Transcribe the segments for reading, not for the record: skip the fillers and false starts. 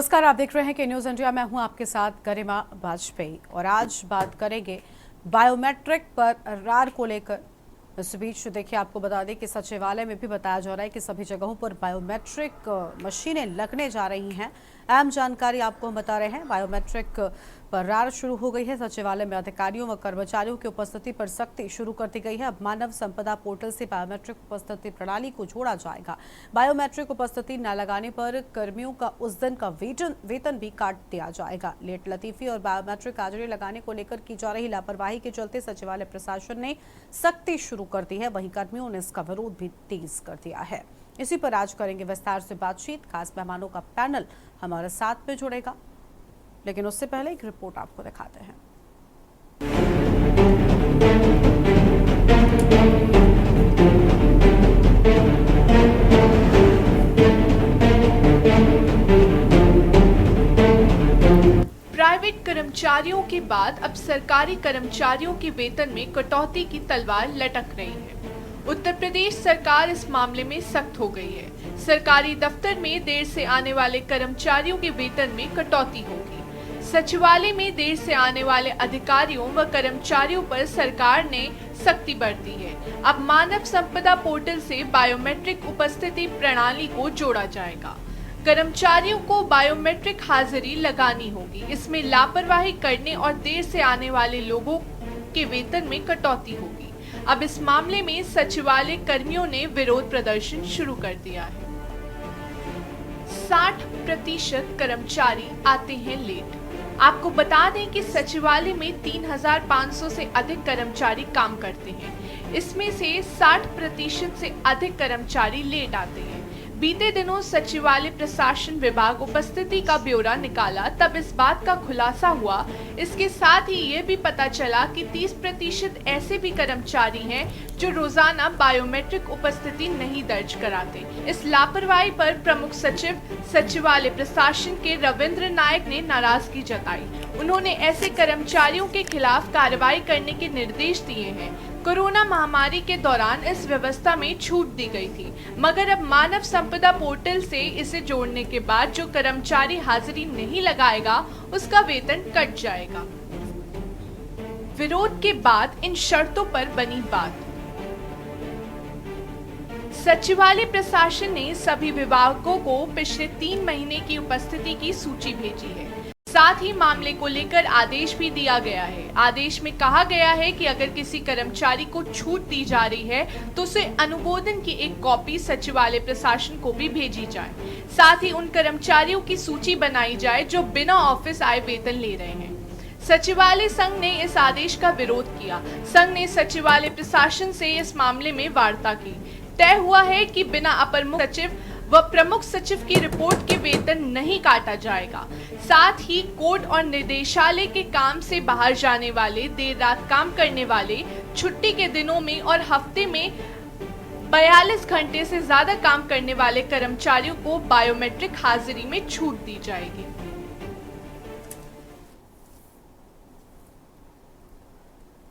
नमस्कार, आप देख रहे हैं के न्यूज इंडिया। मैं हूं आपके साथ गरिमा वाजपेयी और आज बात करेंगे बायोमेट्रिक पर रार को लेकर। इस बीच देखिए, आपको बता दें कि सचिवालय में भी बताया जा रहा है कि सभी जगहों पर बायोमेट्रिक मशीनें लगने जा रही हैं। अहम जानकारी आपको हम बता रहे हैं। बायोमेट्रिक पर रार शुरू हो गई है। सचिवालय में अधिकारियों व कर्मचारियों की उपस्थिति पर सख्ती शुरू कर दी गई है। अब मानव संपदा पोर्टल से बायोमेट्रिक उपस्थिति प्रणाली को जोड़ा जाएगा। बायोमेट्रिक उपस्थिति न लगाने पर कर्मियों का उस दिन का वेतन भी काट दिया जाएगा। लेट लतीफी और बायोमेट्रिक हाजिरी लगाने को लेकर की जा रही लापरवाही के चलते सचिवालय प्रशासन ने सख्ती शुरू कर दी है। वहीं कर्मियों ने इसका विरोध भी तेज कर दिया है। इसी पर आज करेंगे विस्तार से बातचीत। खास मेहमानों का पैनल हमारे साथ में जुड़ेगा, लेकिन उससे पहले एक रिपोर्ट आपको दिखाते हैं। प्राइवेट कर्मचारियों के बाद अब सरकारी कर्मचारियों के वेतन में कटौती की तलवार लटक रही है। उत्तर प्रदेश सरकार इस मामले में सख्त हो गई है। सरकारी दफ्तर में देर से आने वाले कर्मचारियों के वेतन में कटौती होगी। सचिवालय में देर से आने वाले अधिकारियों व कर्मचारियों पर सरकार ने सख्ती बरती है। अब मानव संपदा पोर्टल से बायोमेट्रिक उपस्थिति प्रणाली को जोड़ा जाएगा। कर्मचारियों को बायोमेट्रिक हाजिरी लगानी होगी। इसमें लापरवाही करने और देर से आने वाले लोगों के वेतन में कटौती होगी। अब इस मामले में सचिवालय कर्मियों ने विरोध प्रदर्शन शुरू कर दिया है। 60% कर्मचारी आते हैं लेट। आपको बता दें कि सचिवालय में 3500 से अधिक कर्मचारी काम करते हैं। इसमें से 60% से अधिक कर्मचारी लेट आते हैं। बीते दिनों सचिवालय प्रशासन विभाग उपस्थिति का ब्यौरा निकाला, तब इस बात का खुलासा हुआ। इसके साथ ही ये भी पता चला कि 30% ऐसे भी कर्मचारी हैं जो रोजाना बायोमेट्रिक उपस्थिति नहीं दर्ज कराते। इस लापरवाही पर प्रमुख सचिव सचिवालय प्रशासन के रविंद्र नायक ने नाराजगी जताई। उन्होंने ऐसे कर्मचारियों के खिलाफ कार्रवाई करने के निर्देश दिए हैं। कोरोना महामारी के दौरान इस व्यवस्था में छूट दी गई थी, मगर अब मानव संपदा पोर्टल से इसे जोड़ने के बाद जो कर्मचारी हाजिरी नहीं लगाएगा उसका वेतन कट जाएगा। विरोध के बाद इन शर्तों पर बनी बात। सचिवालय प्रशासन ने सभी विभागों को पिछले 3 महीने की उपस्थिति की सूची भेजी है। साथ ही मामले को लेकर आदेश भी दिया गया है। आदेश में कहा गया है कि अगर किसी कर्मचारी को छूट दी जा रही है तो उसे अनुमोदन की एक कॉपी सचिवालय प्रशासन को भी भेजी जाए। साथ ही उन कर्मचारियों की सूची बनाई जाए जो बिना ऑफिस आए वेतन ले रहे हैं। सचिवालय संघ ने इस आदेश का विरोध किया। संघ ने सचिवालय प्रशासन से इस मामले में वार्ता की। तय हुआ है कि बिना अपर मुख्य सचिव व प्रमुख सचिव की रिपोर्ट के वेतन नहीं काटा जाएगा। साथ ही कोर्ट और निर्देशालय के काम से बाहर जाने वाले, देर रात काम करने वाले, छुट्टी के दिनों में और हफ्ते में 42 घंटे से ज्यादा काम करने वाले कर्मचारियों को बायोमेट्रिक हाजिरी में छूट दी जाएगी।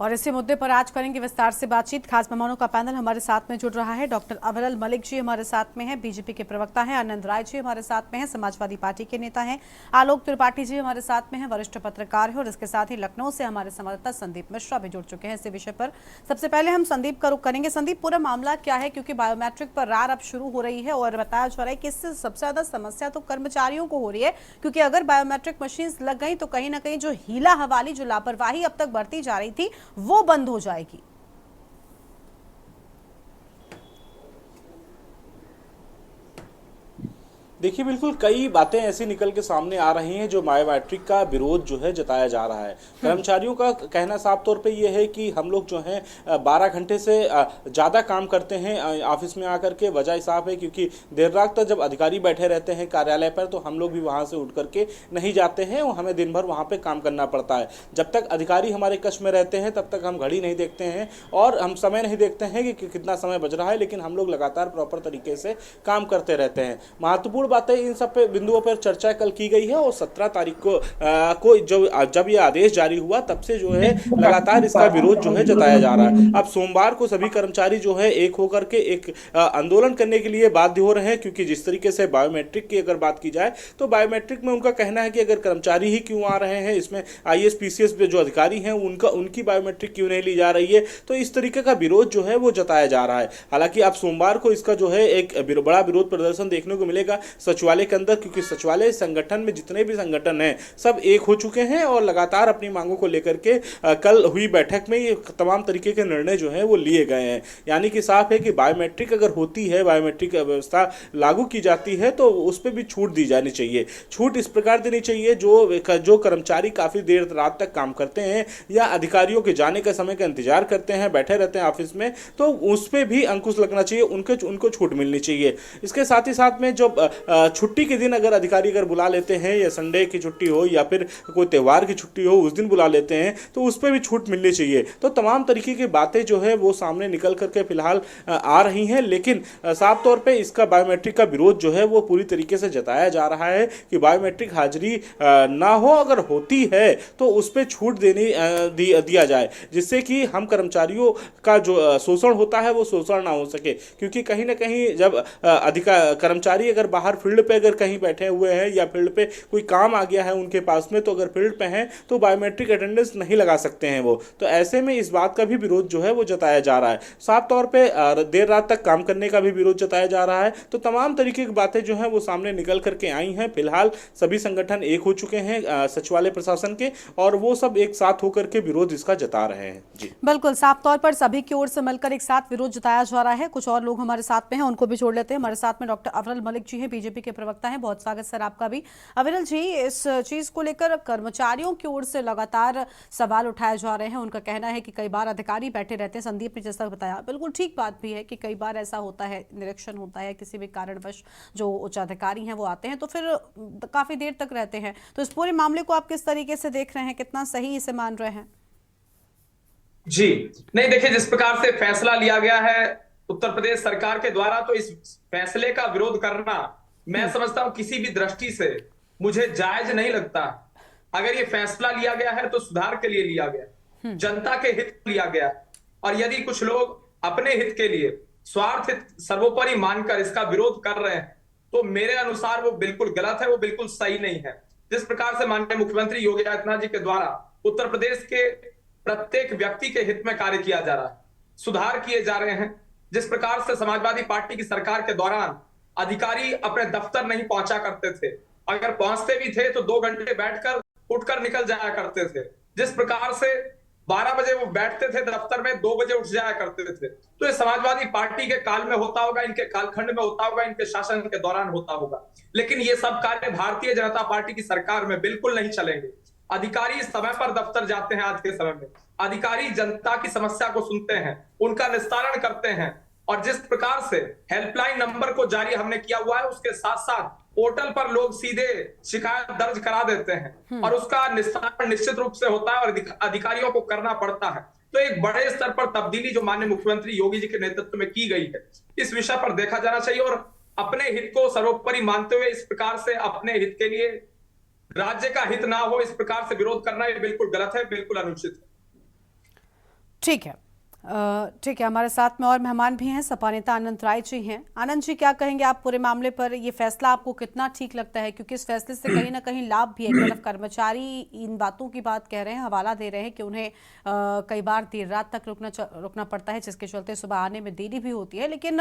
और इसी मुद्दे पर आज करेंगे विस्तार से बातचीत। खास मेहमानों का पैनल हमारे साथ में जुड़ रहा है। डॉक्टर अविरल मलिक जी हमारे साथ में हैं, बीजेपी के प्रवक्ता हैं। आनंद राय जी हमारे साथ में हैं, समाजवादी पार्टी के नेता हैं। आलोक त्रिपाठी जी हमारे साथ में हैं, वरिष्ठ पत्रकार हैं। और इसके साथ ही लखनऊ से हमारे संवाददाता संदीप मिश्रा भी जुड़ चुके हैं इसी विषय पर। सबसे पहले हम संदीप का रुख करेंगे। संदीप, पूरा मामला क्या है? क्योंकि बायोमेट्रिक पर रार अब शुरू हो रही है और बताया जा रहा है कि इससे सबसे ज्यादा समस्या तो कर्मचारियों को हो रही है, क्योंकि अगर बायोमेट्रिक मशीन लग गई तो कहीं ना कहीं जो हीला हवाली, जो लापरवाही अब तक बरती जा रही थी, वो बंद हो जाएगी। देखिए, बिल्कुल कई बातें ऐसी निकल के सामने आ रही हैं जो बायोमेट्रिक का विरोध जो है जताया जा रहा है। कर्मचारियों का कहना साफ तौर पे ये है कि हम लोग जो हैं 12 घंटे से ज़्यादा काम करते हैं ऑफिस में आकर के। वजह साफ है क्योंकि देर रात तक जब अधिकारी बैठे रहते हैं कार्यालय पर तो हम लोग भी वहाँ से उठ करके नहीं जाते हैं और हमें दिन भर वहाँ पर काम करना पड़ता है। जब तक अधिकारी हमारे कक्ष में रहते हैं तब तक हम घड़ी नहीं देखते हैं और हम समय नहीं देखते हैं कि कितना समय बज रहा है, लेकिन हम लोग लगातार प्रॉपर तरीके से काम करते रहते हैं। महत्वपूर्ण बातें, इन सब पे बिंदुओं पर चर्चा कल की गई है और 17 तारीख को जब ये आदेश जारी हुआ तब से जो है लगातार इसका विरोध जो है जताया जा रहा है। अब सोमवार को सभी कर्मचारी जो है एक होकर के एक आंदोलन करने के लिए बाध्य हो रहे हैं, क्योंकि जिस तरीके से बायोमेट्रिक की अगर बात की जाए तो बायोमेट्रिक में उनका कहना है कि अगर कर्मचारी ही क्यों आ रहे हैं, इसमें आईएएस पीसीएस पे जो अधिकारी हैं उनकी बायोमेट्रिक क्यों नहीं ली जा रही है, तो इस तरीके का विरोध जो है वो जताया जा रहा है। हालांकि अब सोमवार को इसका जो है एक बड़ा विरोध प्रदर्शन देखने को मिलेगा सचिवालय के अंदर, क्योंकि सचिवालय संगठन में जितने भी संगठन हैं सब एक हो चुके हैं और लगातार अपनी मांगों को लेकर के कल हुई बैठक में ये तमाम तरीके के निर्णय जो है वो लिए गए हैं। यानी कि साफ है कि बायोमेट्रिक अगर होती है, बायोमेट्रिक व्यवस्था लागू की जाती है तो उस पर भी छूट दी जानी चाहिए। छूट इस प्रकार देनी चाहिए जो कर्मचारी काफ़ी देर रात तक काम करते हैं या अधिकारियों के जाने का समय का इंतजार करते हैं, बैठे रहते हैं ऑफिस में, तो उस पर भी अंकुश लगना चाहिए, उनको छूट मिलनी चाहिए। इसके साथ ही साथ में जब छुट्टी के दिन अगर अधिकारी बुला लेते हैं, या संडे की छुट्टी हो या फिर कोई त्यौहार की छुट्टी हो उस दिन बुला लेते हैं, तो उस पर भी छूट मिलनी चाहिए। तो तमाम तरीके की बातें जो है वो सामने निकल करके फिलहाल आ रही हैं, लेकिन साफ तौर पे इसका बायोमेट्रिक का विरोध जो है वो पूरी तरीके से जताया जा रहा है कि बायोमेट्रिक हाजिरी ना हो, अगर होती है तो उस पर छूट दिया जाए, जिससे कि हम कर्मचारियों का जो शोषण होता है वो शोषण ना हो सके। क्योंकि कहीं ना कहीं जब कर्मचारी अगर बाहर फील्ड पे अगर कहीं बैठे हुए हैं या फील्ड पे कोई काम आ गया है उनके पास में, तो अगर फील्ड पे हैं तो बायोमेट्रिक अटेंडेंस नहीं लगा सकते हैं वो, तो ऐसे में इस बात का भी विरोध जो है वो जताया जा रहा है। साफ तौर पे देर रात तक काम करने का भी विरोध जताया जा रहा है। तो तमाम तरीके की बातें जो हैं वो सामने निकल करके आई हैं। फिलहाल सभी संगठन एक हो चुके हैं सचिवालय प्रशासन के, और वो सब एक साथ होकर के विरोध इसका जता रहे हैं। जी बिल्कुल, साफ तौर पर सभी की ओर से मिलकर एक साथ विरोध जताया जा रहा है। कुछ और लोग हमारे साथ में हैं, उनको भी जोड़ लेते हैं। हमारे साथ में डॉक्टर अविरल मलिक जी हैं, बीजेपी के प्रवक्ता हैं। बहुत स्वागत सर आपका भी। अविरल जी, इस चीज को लेकर कर्मचारियों की ओर से लगातार सवाल उठाए जा रहे हैं। उनका कहना है कि कई बार अधिकारी बैठे रहते हैं, संदीप ने जैसा बताया बिल्कुल ठीक बात भी है कि कई बार ऐसा होता है, निरीक्षण होता है, किसी भी कारणवश जो उच्च अधिकारी हैं वो आते हैं तो फिर काफी देर तक रहते हैं। तो इस पूरे मामले को आप किस तरीके से देख रहे हैं, कितना सही इसे मान रहे हैं? जी नहीं, देखिए, जिस प्रकार से फैसला लिया गया है उत्तर प्रदेश सरकार के द्वारा, तो इस फैसले का विरोध करना मैं समझता हूं किसी भी दृष्टि से मुझे जायज नहीं लगता। अगर ये फैसला लिया गया है तो सुधार के लिए लिया गया, जनता के हित लिया गया, और यदि कुछ लोग अपने हित के लिए स्वार्थ हित सर्वोपरि मानकर इसका विरोध कर रहे हैं तो मेरे अनुसार वो बिल्कुल गलत है, वो बिल्कुल सही नहीं है। जिस प्रकार से माननीय मुख्यमंत्री योगी आदित्यनाथ जी के द्वारा उत्तर प्रदेश के प्रत्येक व्यक्ति के हित में कार्य किया जा रहा है, सुधार किए जा रहे हैं। जिस प्रकार से समाजवादी पार्टी की सरकार के दौरान अधिकारी अपने दफ्तर नहीं पहुंचा करते थे, अगर पहुंचते भी थे तो 2 घंटे बैठकर उठकर निकल जाया करते थे। जिस प्रकार से 12 बजे वो बैठते थे दफ्तर में, 2 बजे उठ जाया करते थे। तो ये समाजवादी पार्टी के काल में होता होगा, इनके कालखंड में होता होगा, इनके शासन के दौरान होता होगा, लेकिन ये सब कार्य भारतीय जनता पार्टी की सरकार में बिल्कुल नहीं चलेंगे। अधिकारी समय पर दफ्तर जाते हैं। आज के समय में अधिकारी जनता की समस्या को सुनते हैं, उनका निस्तारण करते हैं, और जिस प्रकार से हेल्पलाइन नंबर को जारी हमने किया हुआ है, उसके साथ साथ पोर्टल पर लोग सीधे शिकायत दर्ज करा देते हैं और उसका निस्तारण निश्चित रूप से होता है और अधिकारियों को करना पड़ता है। तो एक बड़े स्तर पर तब्दीली जो माननीय मुख्यमंत्री योगी जी के नेतृत्व में की गई है, इस विषय पर देखा जाना चाहिए, और अपने हित को सर्वोपरि मानते हुए इस प्रकार से अपने हित के लिए राज्य का हित ना हो, इस प्रकार से विरोध करना ये बिल्कुल गलत है, बिल्कुल अनुचित है। ठीक है, ठीक है। हमारे साथ में और मेहमान भी हैं, सपा नेता आनंद राय जी हैं। आनंद जी, क्या कहेंगे आप पूरे मामले पर? ये फैसला आपको कितना ठीक लगता है? क्योंकि इस फैसले से कहीं ना कहीं लाभ भी है। एक तरफ कर्मचारी इन बातों की बात कह रहे हैं, हवाला दे रहे हैं कि उन्हें कई बार देर रात तक रुकना पड़ता है, जिसके चलते सुबह आने में देरी भी होती है। लेकिन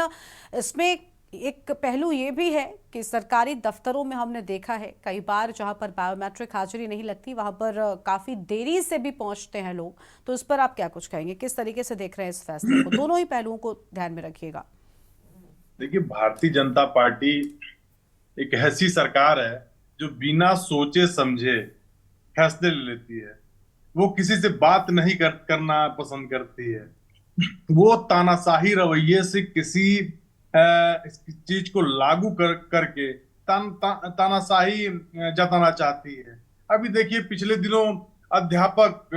इसमें एक पहलू ये भी है कि सरकारी दफ्तरों में हमने देखा है कई बार जहां पर बायोमेट्रिक हाजिरी नहीं लगती वहां पर काफी देरी से भी पहुंचते हैं लोग। तो इस पर आप क्या कुछ कहेंगे, किस तरीके से देख रहे हैं इस फैसले को? दोनों ही पहलुओं को ध्यान में रखिएगा। देखिए, भारतीय जनता पार्टी एक ऐसी सरकार है जो बिना सोचे समझे फैसले ले लेती है। वो किसी से बात नहीं करना पसंद करती है। वो तानाशाही रवैये से किसी इस चीज को लागू करके तानाशाही जताना चाहती है। अभी देखिए, पिछले दिनों अध्यापक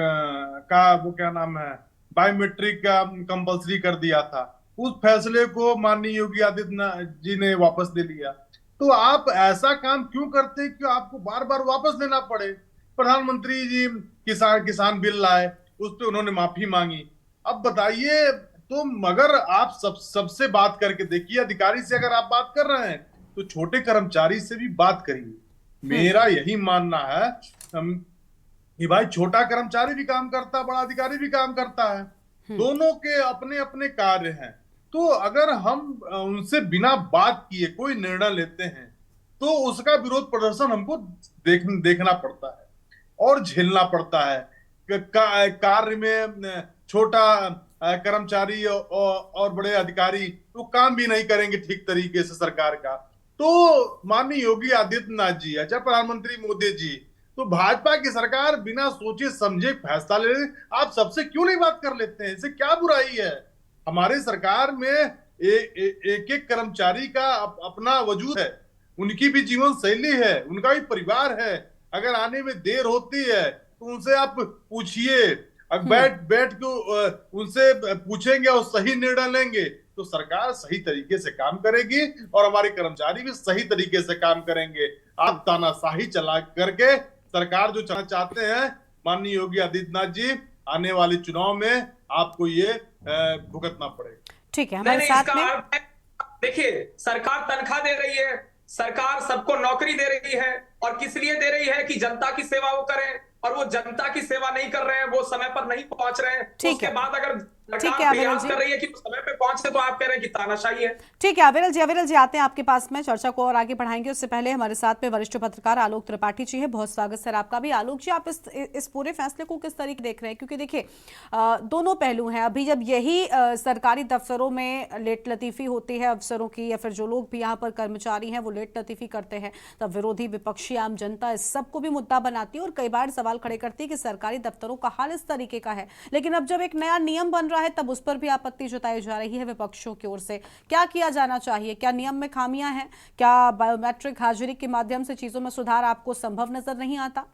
का वो क्या नाम है, बायोमेट्रिक का कंपलसरी कर दिया था। उस फैसले को माननीय योगी आदित्यनाथ जी ने वापस ले लिया। तो आप ऐसा काम क्यों करते कि आपको बार बार वापस लेना पड़े? प्रधानमंत्री जी किसान बिल लाए, उस पे उन्होंने माफी मांगी। अब बताइए, तो मगर आप सबसे बात करके देखिए, अधिकारी से अगर आप बात कर रहे हैं तो छोटे कर्मचारी से भी बात करिए। मेरा यही मानना है कि भाई छोटा कर्मचारी भी काम करता है, बड़ा अधिकारी भी काम करता है, दोनों के अपने अपने कार्य हैं। तो अगर हम उनसे बिना बात किए कोई निर्णय लेते हैं तो उसका विरोध प्रदर्शन हमको देखना पड़ता है और झेलना पड़ता है। कार्य में छोटा कर्मचारी और बड़े अधिकारी तो काम भी नहीं करेंगे ठीक तरीके से सरकार का। तो माननीय योगी आदित्यनाथ जी या चाहे प्रधानमंत्री मोदी जी, तो भाजपा की सरकार बिना सोचे समझे फैसला ले रही। आप सबसे क्यों नहीं बात कर लेते हैं? इससे क्या बुराई है? हमारे सरकार में एक एक कर्मचारी का अपना वजूद है, उनकी भी जीवन शैली है, उनका भी परिवार है। अगर आने में देर होती है तो उनसे आप पूछिए, अगर बैठ के उनसे पूछेंगे और सही निर्णय लेंगे तो सरकार सही तरीके से काम करेगी और हमारे कर्मचारी भी सही तरीके से काम करेंगे। आप तानाशाही चला करके सरकार जो चलाना चाहते हैं, माननीय योगी आदित्यनाथ जी, आने वाले चुनाव में आपको ये भुगतना पड़ेगा। ठीक है, हमारे साथ में देखिए, सरकार तनख्वाह दे रही है, सरकार सबको नौकरी दे रही है, और किस लिए दे रही है कि जनता की सेवा वो करें, और वो जनता की सेवा नहीं कर रहे हैं, वो समय पर नहीं पहुंच रहे हैं। उसके बाद अगर सरकार प्रयास कर रही है कि वो समय पे पहुंचे तो आप कह रहे हैं कि तानाशाही है। ठीक है अविरल जी आते हैं आपके पास में, चर्चा को और आगे बढ़ाएंगे। उससे पहले हमारे साथ में वरिष्ठ पत्रकार आलोक त्रिपाठी जी हैं। बहुत स्वागत सर आपका भी। आलोक जी, आप इस पूरे फैसले को किस तरीके देख रहे हैं? क्योंकि देखिए दोनों पहलू हैं। अभी जब यही सरकारी दफ्तरों में लेट लतीफी होती है अफसरों की, या फिर जो लोग भी यहाँ पर कर्मचारी हैं वो लेट लतीफी करते हैं, तब विरोधी विपक्षी आम जनता इस सबको भी मुद्दा बनाती है और कई बार सवाल खड़े करती है कि सरकारी दफ्तरों का हाल इस तरीके का है। लेकिन अब जब एक नया नियम बन रहा है तब उस पर भी आपत्ति जताई जा रही है विपक्षों की ओर से। क्या किया जाना चाहिए? क्या नियम में खामियां हैं? क्या बायोमेट्रिक हाजिरी के माध्यम से चीजों में सुधार आपको संभव नजर नहीं आता?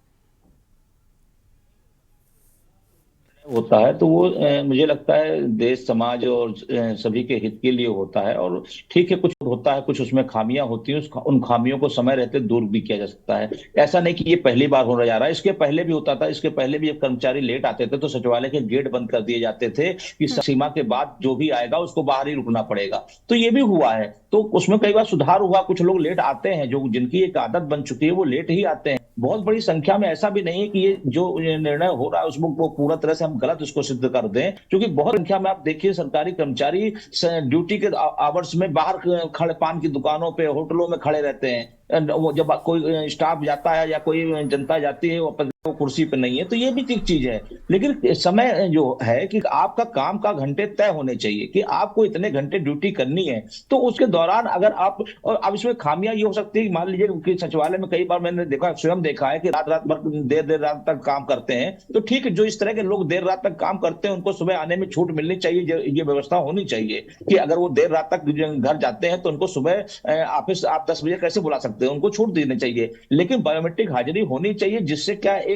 होता है तो वो मुझे लगता है देश समाज और सभी के हित के लिए होता है। और ठीक है, कुछ होता है, कुछ उसमें खामियां होती हैं, उन खामियों को समय रहते दूर भी किया जा सकता है। ऐसा नहीं कि ये पहली बार होने जा रहा है, इसके पहले भी होता था। इसके पहले भी जब कर्मचारी लेट आते थे तो सचिवालय के गेट बंद कर दिए जाते थे कि सीमा के बाद जो भी आएगा उसको बाहर ही रुकना पड़ेगा। तो ये भी हुआ है, तो उसमें कई बार सुधार हुआ। कुछ लोग लेट आते हैं, जो जिनकी एक आदत बन चुकी है वो लेट ही आते हैं। बहुत बड़ी संख्या में ऐसा भी नहीं है कि ये जो निर्णय हो रहा है उसमें वो पूरा तरह से हम गलत उसको सिद्ध कर दें, क्योंकि बहुत संख्या में आप देखिए सरकारी कर्मचारी ड्यूटी के आवर्स में बाहर खड़े पान की दुकानों पे, होटलों में खड़े रहते हैं। वो जब कोई स्टाफ जाता है या कोई जनता जाती है वो कुर्सी पे नहीं है, तो ये भी एक चीज है। लेकिन समय जो है कि आपका काम का घंटे तय होने चाहिए कि आपको इतने घंटे ड्यूटी करनी है, तो उसके दौरान अगर आप, और अब इसमें खामियां ये हो सकती है, मान लीजिए कि सचिवालय में कई बार मैंने देखा, स्वयं देखा है कि रात भर देर रात तक काम करते हैं। तो ठीक है, जो इस तरह के लोग देर रात तक काम करते हैं उनको सुबह आने में छूट मिलनी चाहिए। ये व्यवस्था होनी चाहिए कि अगर वो देर रात तक घर जाते हैं तो उनको सुबह ऑफिस आप 10 बजे कैसे बुला सकते हैं, उनको छूट देनी चाहिए। लेकिन बायोमेट्रिक हाजिरी होनी चाहिए, जिससे क्या एक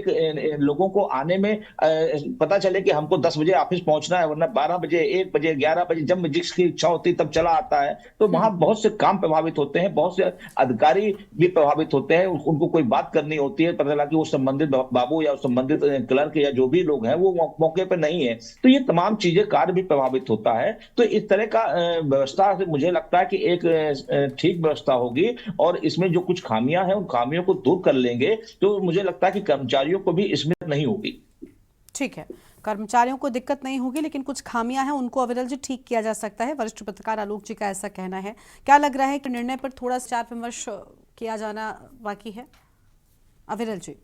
लोगों को आने में पता चले कि हमको 10 बजे ऑफिस पहुंचना है, वरना 12 बजे, 1 बजे, 11 बजे जब जिसकी इच्छा होती है तब चला आता है। तो वहां बहुत से काम प्रभावित होते हैं, बहुत से अधिकारी भी प्रभावित होते हैं। उनको कोई बात करनी होती है, पता चला कि वो संबंधित बाबू या संबंधित क्लर्क या जो भी लोग हैं वो मौके पर नहीं है, तो ये तमाम चीजें, कार्य भी प्रभावित होता है। तो इस तरह का व्यवस्था से मुझे लगता है कि एक ठीक व्यवस्था होगी, और इसमें जो कुछ खामियां हैं उन खामियों को दूर कर लेंगे तो मुझे लगता है कि कर्मचारियों को भी इसमें नहीं होगी। ठीक है, कर्मचारियों को दिक्कत नहीं होगी, लेकिन कुछ खामियां हैं उनको अविरल जी ठीक किया जा सकता है। वरिष्ठ पत्रकार आलोक जी का ऐसा कहना है। क्या लग रहा है कि निर्णय पर थोड़ा विचार विमर्श किया जाना बाकी है? अविरल जी।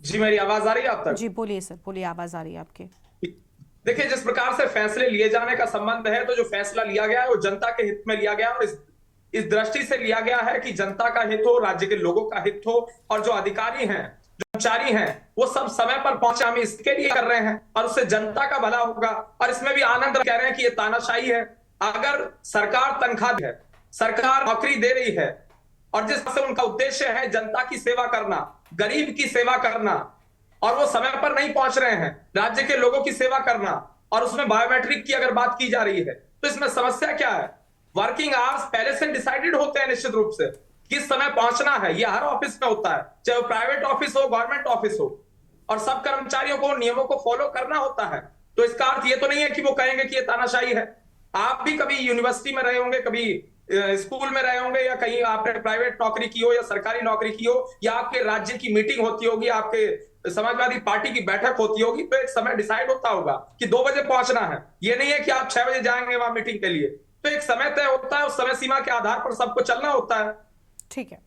जी, मेरी आवाज आ रही है आप तक? जी बोलिए सर, बोलिए, आवाज आ रही है आपके। देखिए, जिस प्रकार से फैसले लिए जाने का संबंध है, तो जो फैसला लिया गया है वो जनता के हित में लिया गया, और इस दृष्टि से लिया गया है कि जनता का हित हो, राज्य के लोगों का हित हो, और जो अधिकारी हैं, जो कर्मचारी हैं, वो सब समय पर पहुंचे। हम इसके लिए कर रहे हैं और उससे जनता का भला होगा। और इसमें भी आनंद कह रहे हैं कि ये तानाशाही है। अगर सरकार तनख्वाह है, सरकार नौकरी दे रही है, और जिससे उनका उद्देश्य है जनता की सेवा करना, गरीब की सेवा करना, और वो समय पर नहीं पहुंच रहे हैं, राज्य के लोगों की सेवा करना, और उसमें बायोमेट्रिक की अगर बात की जा रही है तो इसमें समस्या क्या है? वर्किंग आवर्स पहले से डिसाइडेड होते हैं निश्चित रूप से, किस समय पहुंचना है। यह हर ऑफिस में होता है, चाहे वो प्राइवेट ऑफिस हो, गवर्नमेंट ऑफिस हो, और सब कर्मचारियों को नियमों को फॉलो करना होता है। तो इसका अर्थ ये तो नहीं है कि वो कहेंगे कि ये तानाशाही है। आप भी कभी यूनिवर्सिटी में रहे होंगे, कभी स्कूल में रहे होंगे, या कहीं आपने प्राइवेट नौकरी की हो या सरकारी नौकरी की हो, या आपके राज्य की मीटिंग होती होगी, आपके समाजवादी पार्टी की बैठक होती होगी, तो एक समय डिसाइड होता होगा कि 2 बजे पहुंचना है। ये नहीं है कि आप 6 बजे जाएंगे वहां मीटिंग के लिए। तो एक समय तय होता है, उस समय सीमा के आधार पर सबको चलना होता है। ठीक है,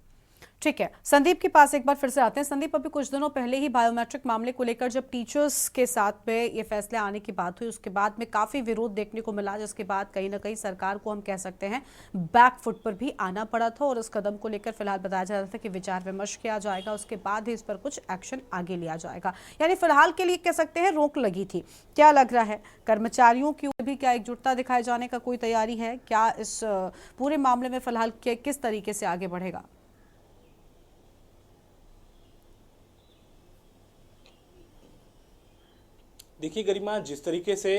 ठीक है। संदीप के पास एक बार फिर से आते हैं। संदीप, अभी कुछ दिनों पहले ही बायोमेट्रिक मामले को लेकर जब टीचर्स के साथ में ये फैसले आने की बात हुई, उसके बाद में काफी विरोध देखने को मिला, जिसके बाद कहीं ना कहीं सरकार को हम कह सकते हैं बैकफुट पर भी आना पड़ा था, और इस कदम को लेकर फिलहाल बताया जा रहा था कि विचार विमर्श किया जाएगा, उसके बाद ही इस पर कुछ एक्शन आगे लिया जाएगा। यानी फिलहाल के लिए कह सकते हैं रोक लगी थी। क्या लग रहा है, कर्मचारियों की भी क्या एकजुटता दिखाए जाने का कोई तैयारी है? क्या इस पूरे मामले में फिलहाल किस तरीके से आगे बढ़ेगा? देखिए गरिमा, जिस तरीके से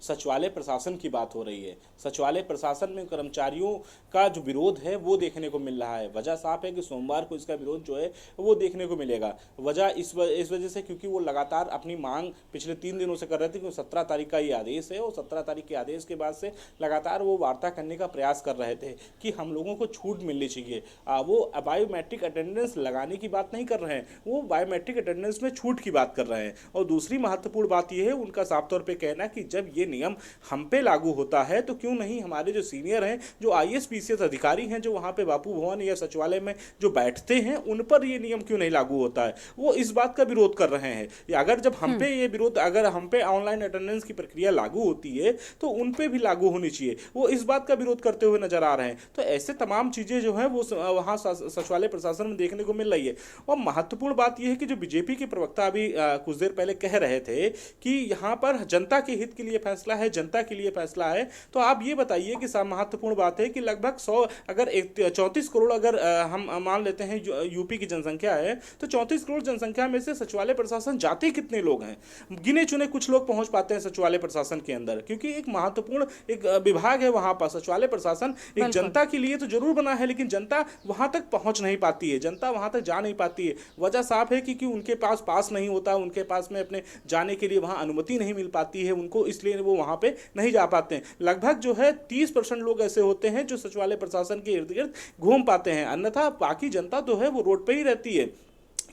सचिवालय प्रशासन की बात हो रही है, सचिवालय प्रशासन में कर्मचारियों का जो विरोध है वो देखने को मिल रहा है। वजह साफ है कि सोमवार को इसका विरोध जो है वो देखने को मिलेगा। वजह इस वजह से क्योंकि वो लगातार अपनी मांग पिछले 3 दिनों से कर रहे थे, क्योंकि 17 तारीख का ये आदेश है, और 17 तारीख के आदेश के बाद से लगातार वो वार्ता करने का प्रयास कर रहे थे कि हम लोगों को छूट मिलनी चाहिए। वो बायोमेट्रिक अटेंडेंस लगाने की बात नहीं कर रहे हैं, वो बायोमेट्रिक अटेंडेंस में छूट की बात कर रहे हैं। और दूसरी महत्वपूर्ण बात यह है, उनका साफ तौर पे कहना कि जब ये नियम हम पे लागू होता है तो क्यों नहीं हमारे जो सीनियर हैं, जो आईएएस पीसीएस अधिकारी हैं, जो वहाँ पे बापू भवन या सचिवालय में जो बैठते हैं, उन पर ये नियम क्यों नहीं लागू होता है। वो इस बात का विरोध कर रहे हैं। अगर जब हम पे ये विरोध, अगर हम पे ऑनलाइन अटेंडेंस की प्रक्रिया लागू होती है तो उन पे भी लागू होनी चाहिए, वो इस बात का विरोध करते हुए नजर आ रहे हैं। तो ऐसे तमाम चीजें जो है वो वहाँ सचिवालय प्रशासन में देखने को मिल रही है। और महत्वपूर्ण बात यह है कि जो बीजेपी के प्रवक्ता अभी कुछ देर पहले कह रहे थे कि यहाँ पर जनता के हित के लिए फैसला है, जनता के लिए फैसला है, तो आप ये बताइए कि महत्वपूर्ण बात है कि लगभग 100 अगर 34 करोड़ अगर हम मान लेते हैं यूपी की जनसंख्या है, तो 34 करोड़ जनसंख्या में से सचिवालय प्रशासन जाते कितने लोग हैं? गिने चुने कुछ लोग पहुंच पाते हैं सचिवालय प्रशासन के अंदर, क्योंकि एक महत्वपूर्ण एक विभाग है वहां पर। सचिवालय प्रशासन एक जनता के लिए तो जरूर बना है, लेकिन जनता वहां तक पहुंच नहीं पाती है, जनता वहां तक जा नहीं पाती है। वजह साफ है कि उनके पास नहीं होता, उनके पास में अपने जाने के लिए वहां अनुमति नहीं मिल पाती है उनको, इसलिए वो वहां पे नहीं जा पाते हैं। लगभग जो है 30% लोग ऐसे होते हैं जो सचिवालय प्रशासन के इर्द गिर्द घूम पाते हैं, अन्यथा बाकी जनता तो है वो रोड पे ही रहती है,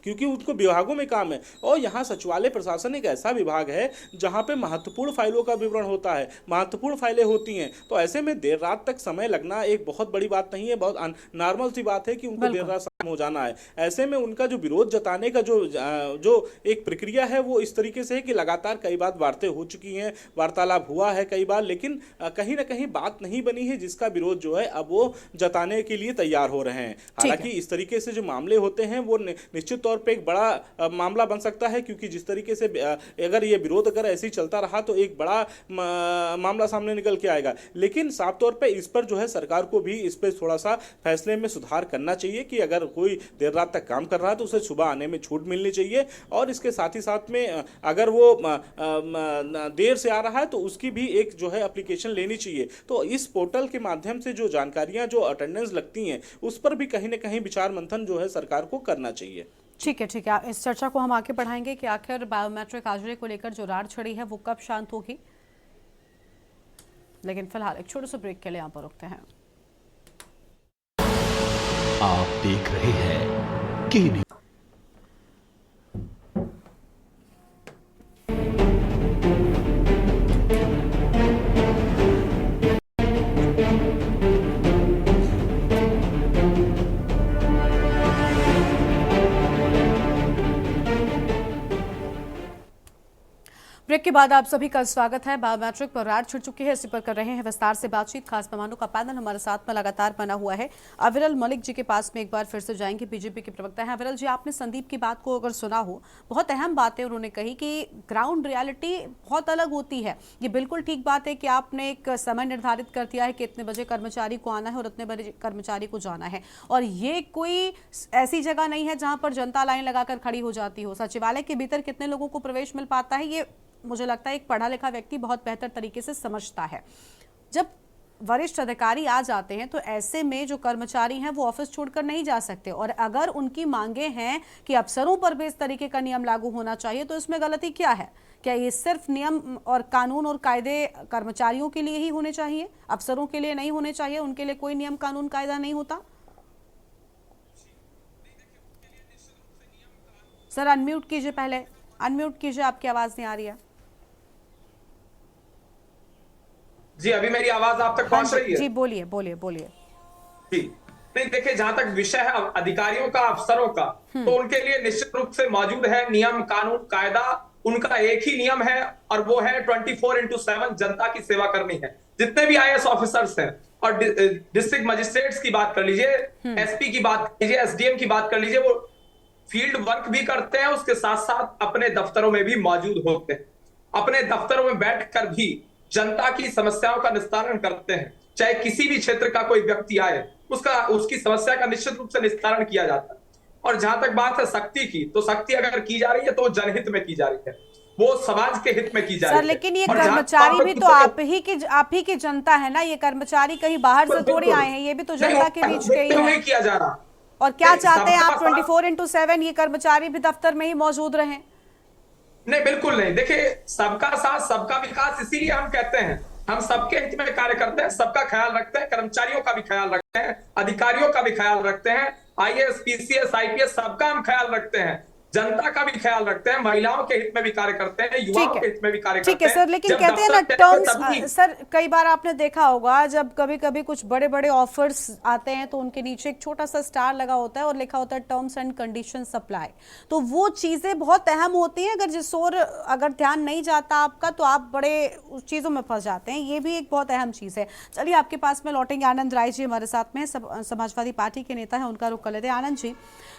क्योंकि उनको विभागों में काम है। और यहाँ सचिवालय प्रशासन एक ऐसा विभाग है जहाँ पे महत्वपूर्ण फाइलों का विवरण होता है, महत्वपूर्ण फाइलें होती हैं। तो ऐसे में देर रात तक समय लगना एक बहुत बड़ी बात नहीं है, बहुत नॉर्मल सी बात है कि उनको देर रात हो जाना है। ऐसे में उनका जो विरोध जताने का जो एक प्रक्रिया है वो इस तरीके से है कि लगातार कई बार वार्ताएं हो चुकी हैं, वार्तालाप हुआ है कई बार, लेकिन कहीं ना कहीं बात नहीं बनी है जिसका विरोध जो है अब वो जताने के लिए तैयार हो रहे हैं। हालांकि इस तरीके से जो मामले होते हैं वो निश्चित तौर पे एक बड़ा मामला बन सकता है, क्योंकि जिस तरीके से अगर ये विरोध अगर ऐसे ही चलता रहा तो एक बड़ा मामला सामने निकल के आएगा। लेकिन साफ तौर पे इस पर जो है सरकार को भी इस पर थोड़ा सा फैसले में सुधार करना चाहिए कि अगर कोई देर रात तक काम कर रहा है तो उसे सुबह आने में छूट मिलनी चाहिए, और इसके साथ ही साथ में अगर वो देर से आ रहा है तो उसकी भी एक जो है एप्लीकेशन लेनी चाहिए। तो इस पोर्टल के माध्यम से जो जानकारियां, जो अटेंडेंस लगती हैं, उस पर भी कहीं ना कहीं विचार मंथन जो है सरकार को करना चाहिए। ठीक है, ठीक है। इस चर्चा को हम आगे बढ़ाएंगे कि आखिर बायोमेट्रिक आजड़े को लेकर जो रार चढ़ी है वो कब शांत होगी, लेकिन फिलहाल एक छोटे से ब्रेक के लिए यहाँ पर रुकते हैं। आप देख रहे हैं के न्यूज़। ब्रेक के बाद आप सभी का स्वागत है। बायोमेट्रिक पर रार छिड़ चुकी है, इसी पर कर रहे हैं विस्तार से बातचीत। खास मेहमानों का पैनल हमारे साथ में लगातार बना हुआ है। अविरल मलिक जी के पास में एक बार फिर से जाएंगे, बीजेपी के प्रवक्ता हैं। अविरल जी, आपने संदीप की बात को अगर सुना हो, बहुत अहम बात है, उन्होंने कही कि ग्राउंड रियलिटी बहुत अलग होती है। ये बिल्कुल ठीक बात है कि आपने एक समय निर्धारित कर दिया है कि इतने बजे कर्मचारी को आना है और इतने बजे कर्मचारी को जाना है, और ये कोई ऐसी जगह नहीं है जहां पर जनता लाइन लगाकर खड़ी हो जाती हो। सचिवालय के भीतर कितने लोगों को प्रवेश मिल पाता है, ये मुझे लगता है एक पढ़ा लिखा व्यक्ति बहुत बेहतर तरीके से समझता है। जब वरिष्ठ अधिकारी आ जाते हैं तो ऐसे में जो कर्मचारी हैं वो ऑफिस छोड़कर नहीं जा सकते, और अगर उनकी मांगे हैं कि अफसरों पर भी इस तरीके का नियम लागू होना चाहिए तो इसमें गलती क्या है? क्या ये सिर्फ नियम और कानून और कायदे कर्मचारियों के लिए ही होने चाहिए, अफसरों के लिए नहीं होने चाहिए? उनके लिए कोई नियम कानून कायदा नहीं होता? सर अनम्यूट कीजिए, पहले अनम्यूट कीजिए, आपकी आवाज नहीं आ रही है। जी अभी मेरी आवाज आप तक पहुंच रही है? जी बोलिए बोलिए बोलिए। जी नहीं, देखिए जहां तक विषय है अधिकारियों का, अफसरों का, तो उनके लिए निश्चित रूप से मौजूद है नियम कानून कायदा। उनका एक ही नियम है और वो है 24/7 जनता की सेवा करनी है। जितने भी आईएएस ऑफिसर्स हैं और डिस्ट्रिक्ट मजिस्ट्रेट्स की बात कर लीजिए, एसपी की बात कर लीजिए, एसडीएम की बात कर लीजिए, वो फील्ड वर्क भी करते हैं, उसके साथ साथ अपने दफ्तरों में भी मौजूद होते हैं। अपने दफ्तरों में बैठकर भी जनता की समस्याओं का निस्तारण करते हैं। चाहे किसी भी क्षेत्र का कोई व्यक्ति आए, उसकी समस्या का निश्चित रूप से निस्तारण किया जाता है। और जहां तक बात है सख्ती की, तो सख्ती अगर की जा रही है तो वो जनहित में की जा रही है, वो समाज के हित में की जा रही है। सर लेकिन ये कर्मचारी भी तो आप ही की जनता है ना, ये कर्मचारी कहीं बाहर से थोड़ी आए हैं, ये भी तो जनता के बीच के ही नहीं किया जा रहा। और क्या चाहते हैं आप 24/7 ये कर्मचारी भी दफ्तर में ही मौजूद रहें? नहीं, बिल्कुल नहीं। देखिए सबका साथ सबका विकास, इसीलिए हम कहते हैं हम सबके हित में कार्य करते हैं, सबका ख्याल रखते हैं, कर्मचारियों का भी ख्याल रखते हैं, अधिकारियों का भी ख्याल रखते हैं, आईएएस पीसीएस आईपीएस सबका हम ख्याल रखते हैं, जनता का भी ख्याल रखते हैं, महिलाओं के हित में भी कार्य करते हैं, युवाओं के हित में भी कार्य करते हैं। ठीक है सर, लेकिन कहते हैं ना टर्म्स, सर कई बार आपने देखा होगा जब कभी कभी कुछ बड़े बड़े ऑफर्स आते हैं तो उनके नीचे एक छोटा सा स्टार लगा होता है और लिखा होता है टर्म्स एंड कंडीशन अप्लाई। तो वो चीजें बहुत अहम होती हैं, अगर जिस ओर अगर ध्यान नहीं जाता आपका तो आप बड़े उस चीजों में फंस जाते हैं, ये भी एक बहुत अहम चीज है। चलिए आपके पास में लौटेंगे, आनंद राय जी हमारे साथ में समाजवादी पार्टी के नेता है, उनका रुख कर लेते हैं। आनंद जी,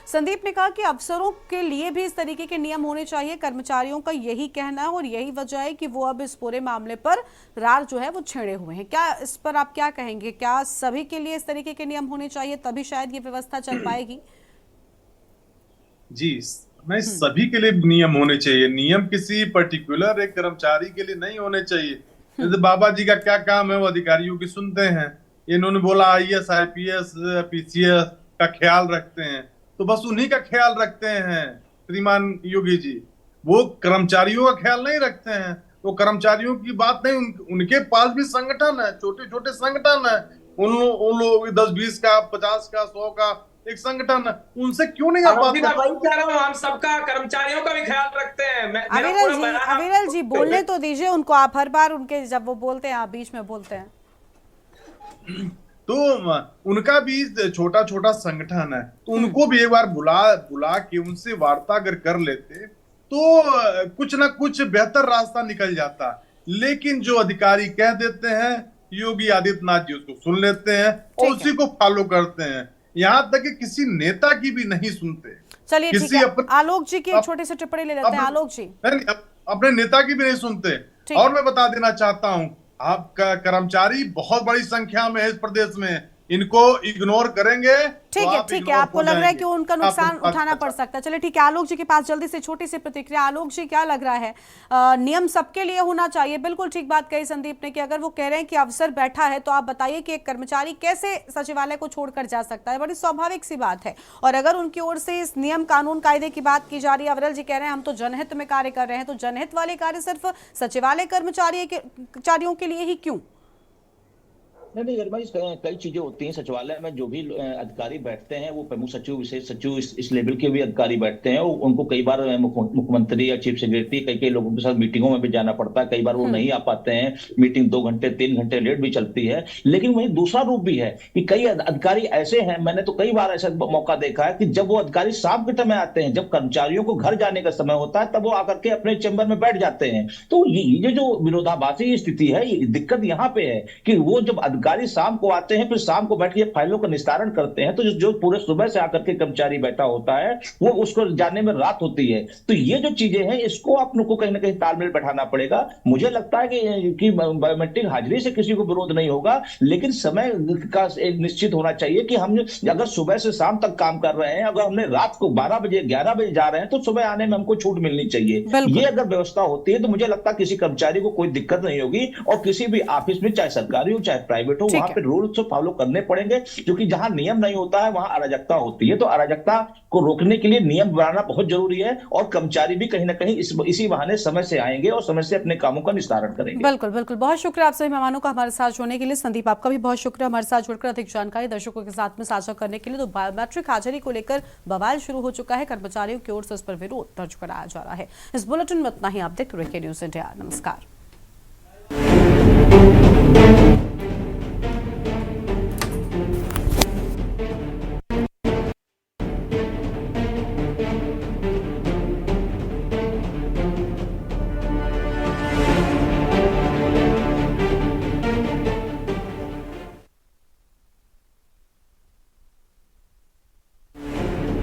संदीप ने कहा कि अफसरों के लिए भी इस तरीके के नियम होने चाहिए, कर्मचारियों का यही कहना है और यही वजह है कि वो अब इस पूरे मामले पर रार जो है वो छेड़े हुए हैं। क्या इस पर आप क्या कहेंगे? क्या सभी के लिए इस तरीके के नियम होने चाहिए, तभी शायद ये व्यवस्था चल पाएगी? जी नहीं, सभी के लिए नियम होने चाहिए। नियम किसी पर्टिकुलर एक कर्मचारी के लिए नहीं होने चाहिए। जैसे बाबा जी का क्या काम है वो अधिकारियों की सुनते हैं, इन्होंने बोला आईएएस आईपीएस पीसीएस का ख्याल रखते हैं, तो बस उन्हीं का ख्याल रखते हैं श्रीमान योगी जी। वो कर्मचारियों का ख्याल नहीं रखते हैं, वो कर्मचारियों की बात नहीं, उनके पास भी संगठन है, छोटे छोटे संगठन है, उन लोग 10-20 का 50 का 100 का एक संगठन है, उनसे क्यों नहीं आप बात वही कह रहा हूं, हम सबका कर्मचारियों का भी ख्याल रखते हैं। अविरल जी बोलने तो दीजिए उनको, आप हर बार उनके जब वो बोलते हैं आप बीच में बोलते हैं। तो उनका भी छोटा छोटा संगठन है, तो उनको भी एक बार बुला के उनसे वार्ता अगर कर लेते तो कुछ ना कुछ बेहतर रास्ता निकल जाता। लेकिन जो अधिकारी कह देते हैं, योगी आदित्यनाथ जी उसको सुन लेते हैं और उसी को फॉलो करते हैं, यहाँ तक कि किसी नेता की भी नहीं सुनते। चलिए ठीक है, आलोक जी की एक छोटी सी टिप्पणी ले लेते हैं। आलोक जी अपने नेता की भी नहीं सुनते। और मैं बता देना चाहता हूं, आपका कर्मचारी बहुत बड़ी संख्या में है इस प्रदेश में, इनको इग्नोर करेंगे। ठीक है, आपको लग रहा है कि उनका नुकसान उठाना पड़ सकता है। चलिए ठीक है, आलोक जी के पास जल्दी से छोटी सी प्रतिक्रिया। आलोक जी क्या लग रहा है, नियम सबके लिए होना चाहिए? बिल्कुल ठीक बात कही संदीप ने कि अगर वो कह रहे हैं कि अफसर बैठा है तो आप बताइए कि एक कर्मचारी कैसे सचिवालय को छोड़कर जा सकता है? बड़ी स्वाभाविक सी बात है। और अगर उनकी ओर से इस नियम कानून कायदे की बात की जा रही है, अविरल जी कह रहे हैं हम तो जनहित में कार्य कर रहे हैं, तो जनहित वाले कार्य सिर्फ सचिवालय कर्मचारियों के लिए ही क्यों? नहीं गर्मा जी, कई चीजें होती हैं सचिवालय में। जो भी अधिकारी बैठते हैं वो प्रमुख सचिव, विशेष सचिव, इस लेवल के भी अधिकारी बैठते हैं। उनको कई बार मुख्यमंत्री या चीफ सेक्रेटरी कई लोगों के साथ मीटिंगों में भी जाना पड़ता है। कई बार वो नहीं आ पाते हैं, मीटिंग 2 घंटे 3 घंटे लेट भी चलती है। लेकिन वही दूसरा रूप भी है कि कई अधिकारी ऐसे हैं, मैंने तो कई बार ऐसा मौका देखा है कि जब वो अधिकारी शाम के समय आते हैं, जब कर्मचारियों को घर जाने का समय होता है, तब वो आकर के अपने चैम्बर में बैठ जाते हैं। तो ये जो विरोधाभासी स्थिति है, दिक्कत यहाँ पे है कि वो जब अधिकारी शाम को आते हैं, फिर शाम को बैठ के फाइलों का निस्तारण करते हैं, तो जो पूरे सुबह से आकर के कर्मचारी बैठा होता है वो उसको जाने में रात होती है। तो ये जो चीजें हैं इसको आप लोग को कहीं ना कहीं तालमेल बैठाना पड़ेगा। मुझे लगता है कि बायोमेट्रिक हाजिरी से किसी को विरोध नहीं होगा, लेकिन समय का एक निश्चित होना चाहिए कि हम अगर सुबह से शाम तक काम कर रहे हैं, अगर हमने रात को 12 बजे 11 बजे जा रहे हैं तो सुबह आने में हमको छूट मिलनी चाहिए। ये अगर व्यवस्था होती है तो मुझे लगता है किसी कर्मचारी को कोई दिक्कत नहीं होगी, और किसी भी ऑफिस में चाहे सरकारी हो चाहे प्राइवेट हो वहां पे रूल्स फॉलो करने पड़ेंगे, क्योंकि जहां नियम नहीं होता है वहां अराजकता होती है। तो अराजकता को रोकने के लिए नियम बनाना बहुत जरूरी है, और कर्मचारी भी कहीं ना कहीं इसी बहाने समय से आएंगे और समय से अपने कामों का निस्तारण करेंगे। बिल्कुल बिल्कुल, बहुत शुक्रिया आप सभी मेहमानों का हमारे साथ जुड़ने के लिए। संदीप, आपका भी बहुत शुक्रिया हमारे साथ जुड़कर अधिक जानकारी दर्शकों के साथ में साझा करने के लिए। तो बायोमेट्रिक हाजिरी को लेकर बवाल शुरू हो चुका है, कर्मचारियों की ओर से इस पर विरोध दर्ज कराया जा रहा है। इस बुलेटिन में इतना ही। आप देखते रहिए न्यूज़ इंडिया। नमस्कार।